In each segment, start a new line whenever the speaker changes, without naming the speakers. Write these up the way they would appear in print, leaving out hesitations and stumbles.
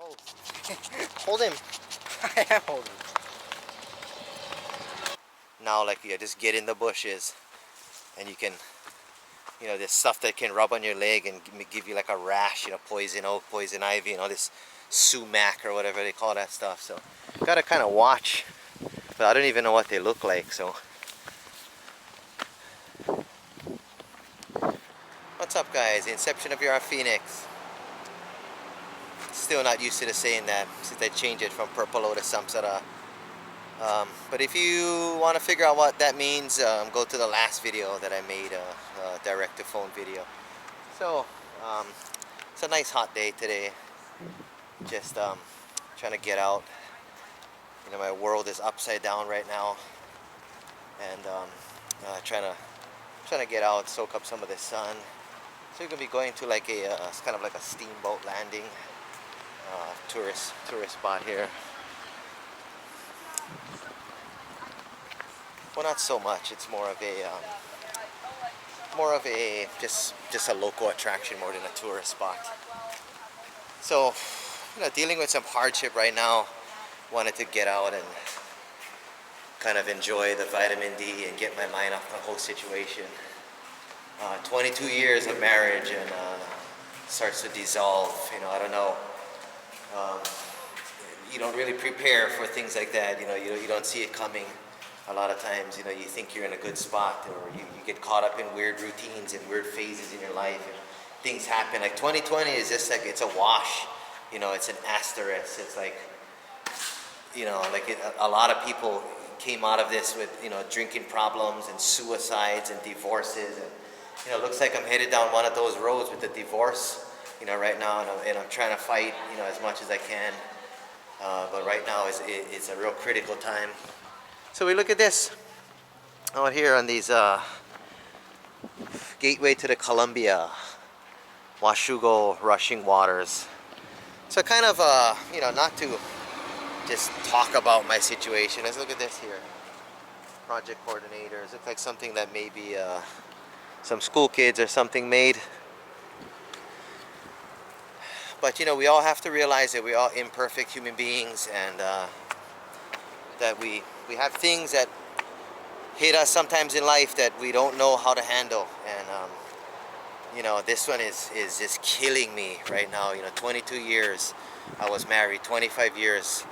Oh. Hold him. I am holding. Now, like, you just get in the bushes, and you can, you know, there's stuff that can rub on your leg and give you like a rash, you know, poison oak, poison ivy, you know, this sumac or whatever they call that stuff. So, gotta kind of watch. But I don't even know what they look like, so. What's up, guys? The inception of your Phoenix. Still not used to the saying that since I changed it from Purple to Samsara. But if you want to figure out what that means, go to the last video that I made, a direct-to-phone video. So, it's a nice hot day today. Just trying to get out. You know, my world is upside down right now, and trying to get out, soak up some of the sun. So you're gonna be going to like it's kind of like a Steamboat Landing tourist spot here. Well, not so much. It's more of a just a local attraction more than a tourist spot. So, you know, dealing with some hardship right now. Wanted to get out and kind of enjoy the vitamin D and get my mind off the whole situation. 22 years of marriage, and starts to dissolve. You know, I don't know. You don't really prepare for things like that. You know, you don't see it coming. A lot of times, you know, you think you're in a good spot, or you get caught up in weird routines and weird phases in your life, and things happen. Like 2020 is just like, it's a wash. You know, it's an asterisk. It's like, you know, like a lot of people came out of this with, you know, drinking problems and suicides and divorces, and, you know, it looks like I'm headed down one of those roads with the divorce, you know, right now, and I'm trying to fight, you know, as much as I can, but right now it's a real critical time. So we look at this out here on these gateway to the Columbia, Washugo rushing waters. So kind of, you know, not to just talk about my situation. Let's look at this here. Project coordinators. Looks like something that maybe some school kids or something made. But, you know, we all have to realize that we're all imperfect human beings, and that we have things that hit us sometimes in life that we don't know how to handle. And, you know, this one is just killing me right now. You know, 22 years I was married, 25 years.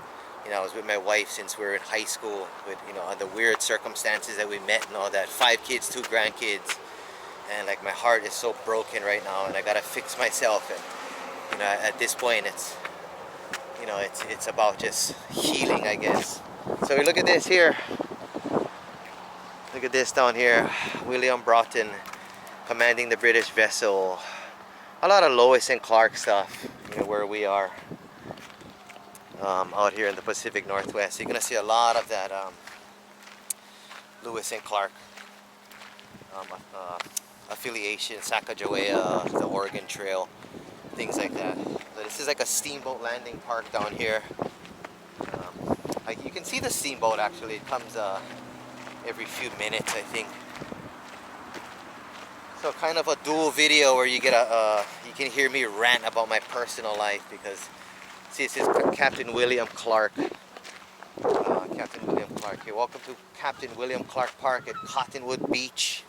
You know, I was with my wife since we were in high school, with, you know, under weird circumstances that we met and all that. 5 kids, 2 grandkids. And like, my heart is so broken right now, and I gotta fix myself. And, you know, at this point, it's, you know, it's about just healing, I guess. So we look at this here. Look at this down here. William Broughton commanding the British vessel. A lot of Lewis and Clark stuff, you know, where we are. Out here in the Pacific Northwest, you're gonna see a lot of that Lewis and Clark affiliation, Sacagawea, the Oregon Trail, things like that. So this is like a Steamboat Landing Park down here. Like, you can see the steamboat actually. It comes every few minutes, I think. So kind of a dual video where you get you can hear me rant about my personal life, because see, this is Captain William Clark. Captain William Clark here. Welcome to Captain William Clark Park at Cottonwood Beach,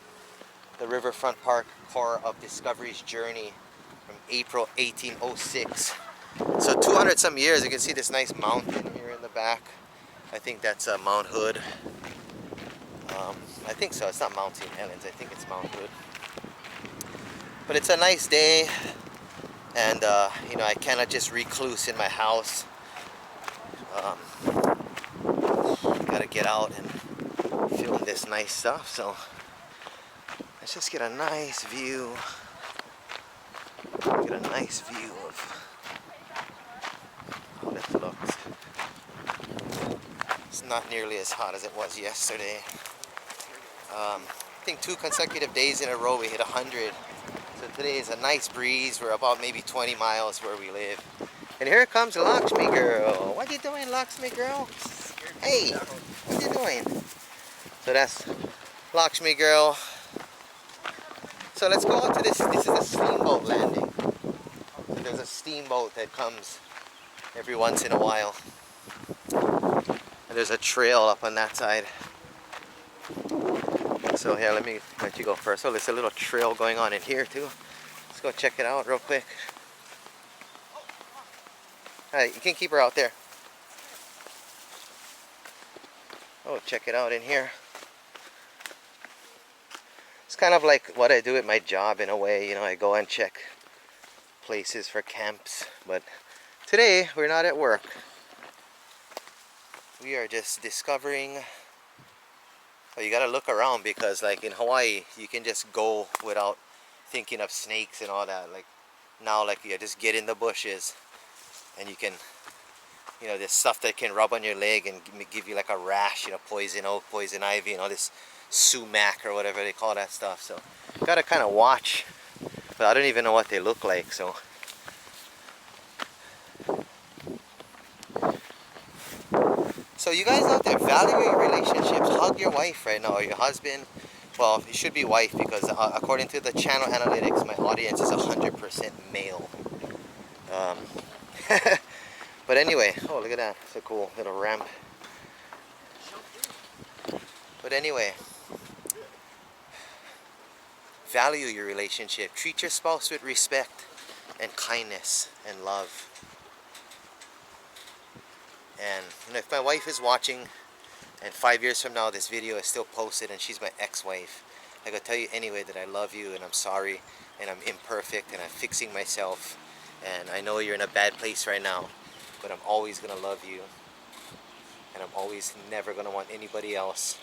the riverfront park core of Discovery's journey from April 1806. So 200 some years. You can see this nice mountain here in the back. I think that's Mount Hood. I think so. It's not Mount St. Helens. I think it's Mount Hood. But it's a nice day. And, you know, I cannot just recluse in my house. Gotta get out and film this nice stuff. So let's just get a nice view. Get a nice view of how this looks. It's not nearly as hot as it was yesterday. I think 2 consecutive days in a row we hit 100. So today is a nice breeze. We're about maybe 20 miles where we live. And here comes Lakshmi girl. What you doing, Lakshmi girl? Hey, what you doing? So that's Lakshmi girl. So let's go out to this. This is a steamboat landing. So there's a steamboat that comes every once in a while. And there's a trail up on that side. So here, let me let you go first. So there's a little trail going on in here too. Let's go check it out real quick. Alright, you can keep her out there. Oh, check it out in here. It's kind of like what I do at my job in a way. You know, I go and check places for camps. But today, we're not at work. We are just discovering. Oh, you gotta look around because like in Hawaii, you can just go without thinking of snakes and all that. Like now, like you just get in the bushes and you can, you know, there's stuff that can rub on your leg and give you like a rash, you know, poison oak, poison ivy, and all this sumac or whatever they call that stuff. So gotta kind of watch, but I don't even know what they look like. So you guys out there, value your relationships. Hug your wife right now, or your husband. Well, it should be wife because according to the channel analytics, my audience is 100% male. But anyway, oh look at that, it's a cool little ramp. But anyway, value your relationship. Treat your spouse with respect and kindness and love. And you know, if my wife is watching and 5 years from now this video is still posted and she's my ex-wife, I gotta tell you anyway that I love you and I'm sorry and I'm imperfect and I'm fixing myself and I know you're in a bad place right now, but I'm always gonna love you and I'm always never gonna want anybody else,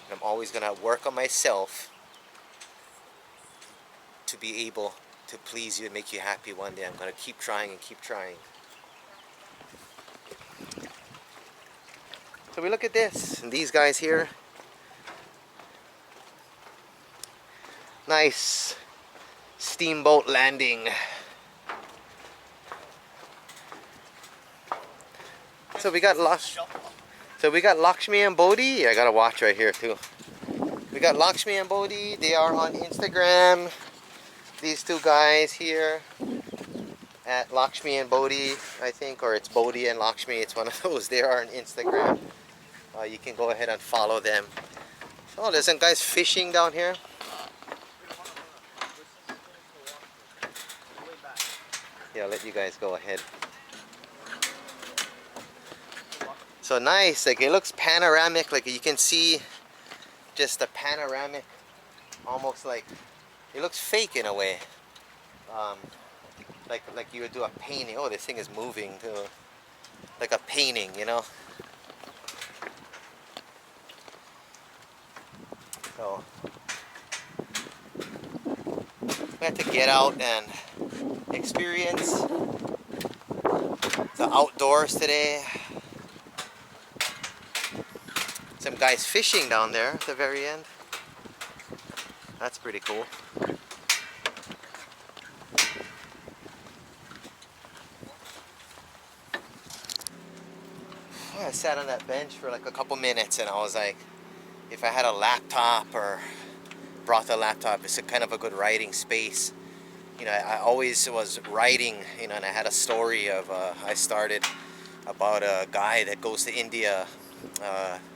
and I'm always gonna work on myself to be able to please you and make you happy one day. I'm gonna keep trying and keep trying. So we look at this, and these guys here, nice steamboat landing. So we got Lakshmi and Bodhi. I got a watch right here too. We got Lakshmi and Bodhi. They are on Instagram. These two guys here at Lakshmi and Bodhi, I think, or it's Bodhi and Lakshmi. It's one of those. They are on Instagram. You can go ahead and follow them. Oh, there's some guys fishing down here. Yeah, I'll let you guys go ahead. So nice, like it looks panoramic, like you can see just a panoramic, almost like, it looks fake in a way. Like you would do a painting. Oh, this thing is moving too. Like a painting, you know? So we had to get out and experience the outdoors today. Some guys fishing down there at the very end. That's pretty cool. I sat on that bench for like a couple minutes and I was like, if I had a laptop or brought the laptop, it's a kind of a good writing space. You know, I always was writing, you know, and I had a story of, I started about a guy that goes to India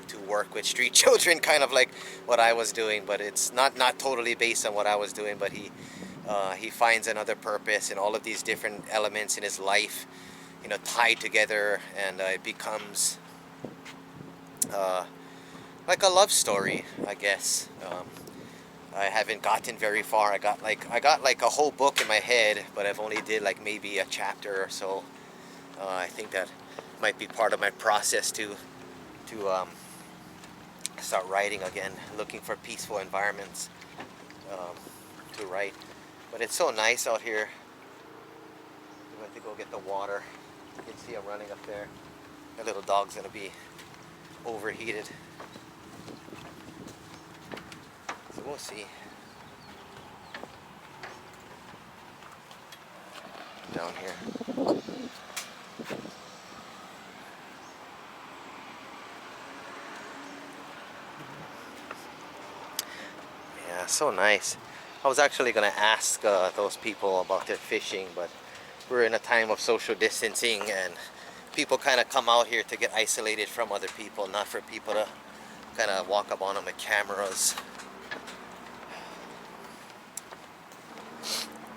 to work with street children, kind of like what I was doing, but it's not totally based on what I was doing, but he finds another purpose and all of these different elements in his life, you know, tied together, and it becomes like a love story, I guess. I haven't gotten very far. I got like a whole book in my head, but I've only did like maybe a chapter or so. I think that might be part of my process to start writing again, looking for peaceful environments to write. But it's so nice out here. We went to go get the water. You can see I'm running up there. My little dog's gonna be overheated. So we'll see. Down here. Yeah, so nice. I was actually gonna ask those people about their fishing, but we're in a time of social distancing, and people kind of come out here to get isolated from other people, not for people to kind of walk up on them with cameras.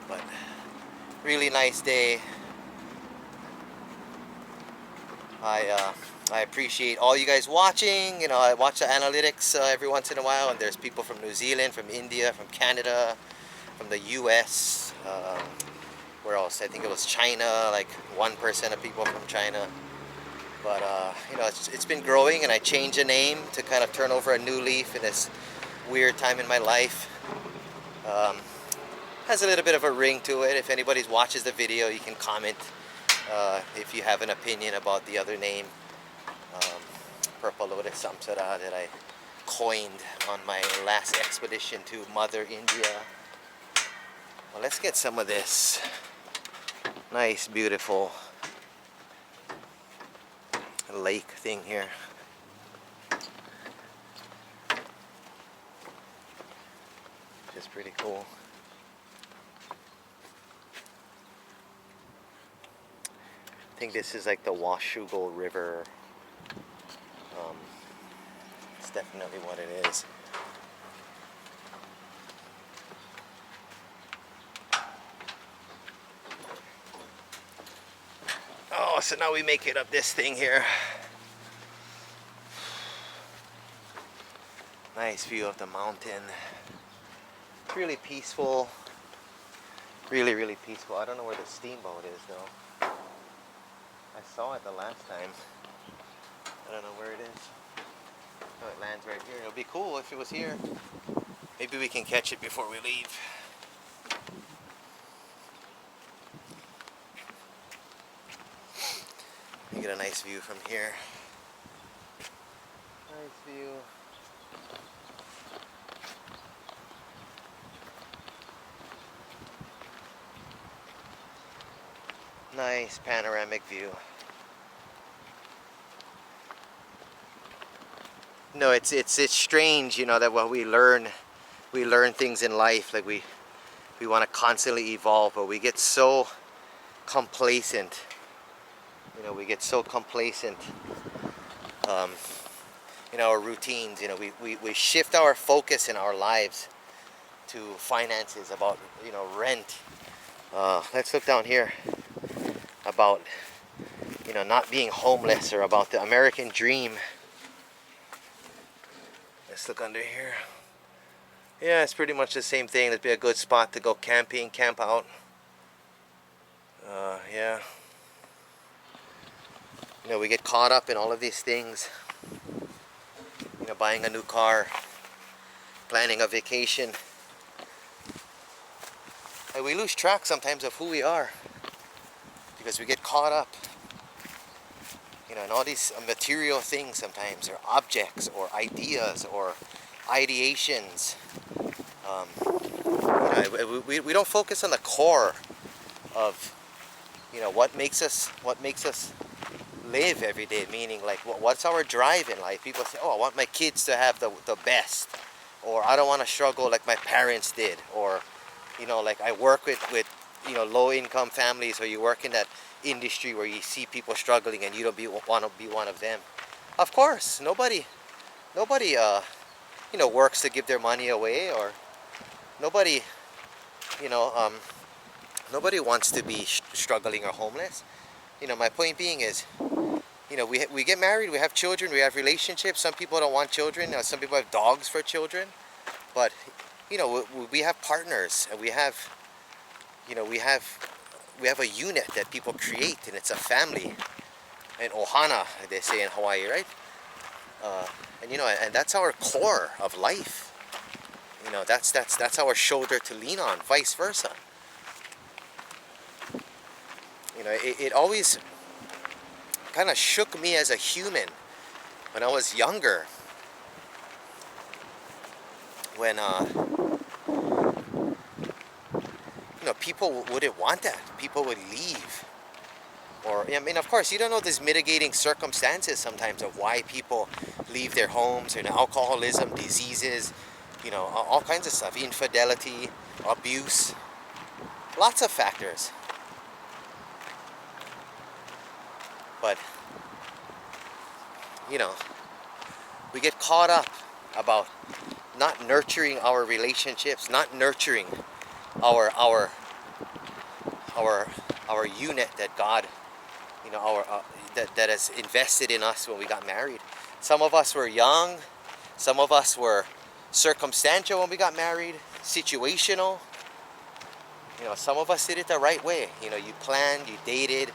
But really nice day. I appreciate all you guys watching. You know, I watch the analytics every once in a while, and there's people from New Zealand, from India, from Canada, from the US. Where else? I think it was China, like 1% of people from China. But you know, it's been growing, and I changed the name to kind of turn over a new leaf in this weird time in my life. Has a little bit of a ring to it. If anybody watches the video, you can comment if you have an opinion about the other name, Purple Lotus Samsara, that I coined on my last expedition to Mother India. Well, let's get some of this nice, beautiful lake thing here. Just pretty cool. I think this is like the Washougal River. It's definitely what it is. Oh, so now we make it up this thing here. Nice view of the mountain. Really peaceful. Really, really peaceful. I don't know where the steamboat is though. I saw it the last time. I don't know where it is. Oh, it lands right here. It would be cool if it was here. Maybe we can catch it before we leave. You get a nice view from here. Nice view. Nice panoramic view. No, it's strange, you know, that what we learn things in life, like we want to constantly evolve, but we get so complacent. You know, we get so complacent in our routines. You know, we shift our focus in our lives to finances, about, you know, rent. Let's look down here about, you know, not being homeless, or about the American dream. Let's look under here. Yeah, it's pretty much the same thing. That'd be a good spot to go camping, camp out. Yeah. You know, we get caught up in all of these things. You know, buying a new car, planning a vacation. And we lose track sometimes of who we are, because we get caught up, you know, in all these material things sometimes, or objects, or ideas, or ideations. You know, we don't focus on the core of, you know, what makes us live every day. Meaning, like, what's our drive in life? People say, oh, I want my kids to have the best, or I don't want to struggle like my parents did, or, you know, like I work with you know, low income families, or you work in that industry where you see people struggling and you don't want to be one of them. Of course, nobody you know, works to give their money away, or nobody, you know, nobody wants to be struggling or homeless. You know, my point being is, you know, we get married, we have children, we have relationships. Some people don't want children. Some people have dogs for children. But, you know, we have partners, and we have, you know, we have a unit that people create, and it's a family. And ohana, they say in Hawaii, right? And, you know, and that's our core of life. You know, that's our shoulder to lean on, vice versa. You know, it always kind of shook me as a human when I was younger, when you know, people wouldn't want that. People would leave. Or, I mean, of course, you don't know these mitigating circumstances sometimes of why people leave their homes, and alcoholism, diseases, you know, all kinds of stuff, infidelity, abuse, lots of factors. But you know, we get caught up about not nurturing our relationships, not nurturing our our our unit that God, you know, our that has invested in us when we got married. Some of us were young, some of us were circumstantial when we got married, situational. You know, some of us did it the right way. You know, you planned, you dated,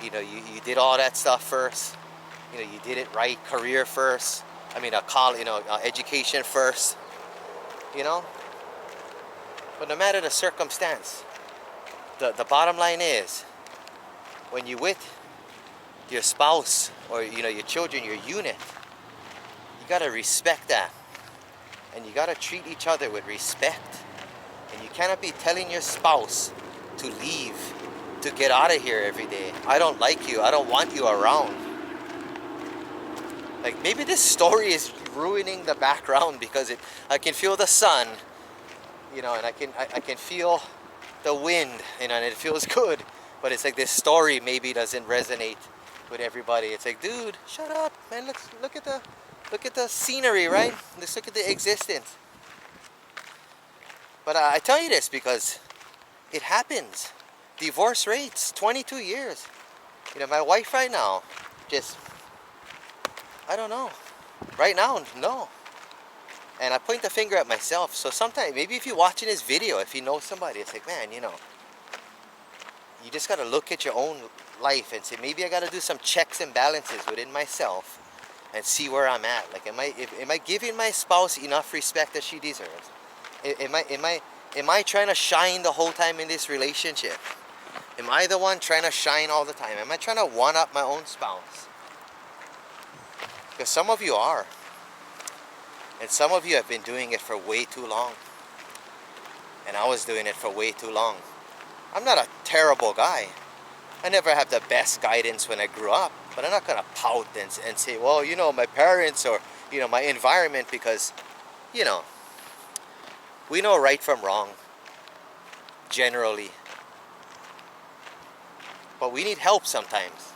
you know, you did all that stuff first. You know, you did it right, career first. I mean, education first. You know, but no matter the circumstance, the bottom line is, when you're with your spouse or, you know, your children, your unit, you gotta respect that, and you gotta treat each other with respect. And you cannot be telling your spouse to leave, to get out of here every day. I don't like you. I don't want you around. Like, maybe this story is ruining the background because I can feel the sun, you know, and I can feel the wind, you know, and it feels good. But it's like this story maybe doesn't resonate with everybody. It's like, dude, shut up, man. Look at the scenery, right? Let's look at the existence. But I tell you this because it happens. Divorce rates, 22 years. You know, my wife right now, just, I don't know. Right now, no. And I point the finger at myself. So sometimes, maybe if you're watching this video, if you know somebody, it's like, man, you know, you just got to look at your own life and say, maybe I got to do some checks and balances within myself and see where I'm at. Like, am I giving my spouse enough respect that she deserves? Am I trying to shine the whole time in this relationship? Am I the one trying to shine all the time? Am I trying to one up my own spouse? Because some of you are. And some of you have been doing it for way too long. And I was doing it for way too long. I'm not a terrible guy. I never had the best guidance when I grew up. But I'm not going to pout and say, well, you know, my parents or, you know, my environment, because, you know, we know right from wrong, generally. But we need help sometimes.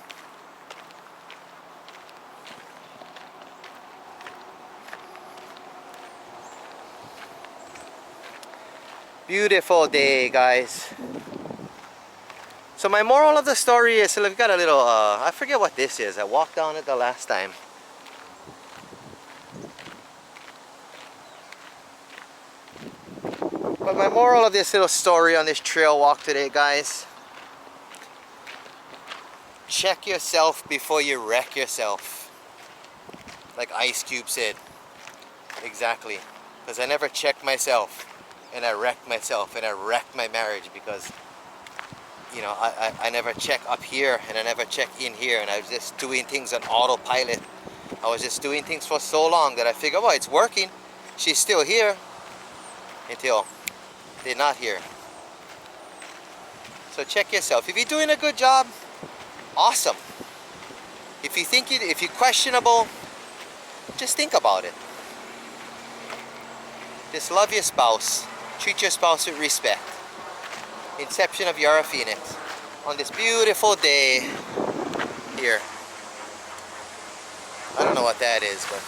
Beautiful day, guys. So my moral of the story is, so we've got a little, I forget what this is. I walked down it the last time. But my moral of this little story on this trail walk today, guys, check yourself before you wreck yourself. Like Ice Cube said. Exactly. Because I never checked myself, and I wrecked myself, and I wrecked my marriage because, you know, I never check up here, and I never check in here, and I was just doing things on autopilot. I was just doing things for so long that I figured, well, it's working. She's still here. Until they're not here. So check yourself. If you're doing a good job, awesome. If you're questionable, just think about it. Just love your spouse. Treat your spouse with respect. Inception of Yara Phoenix. On this beautiful day here. I don't know what that is, but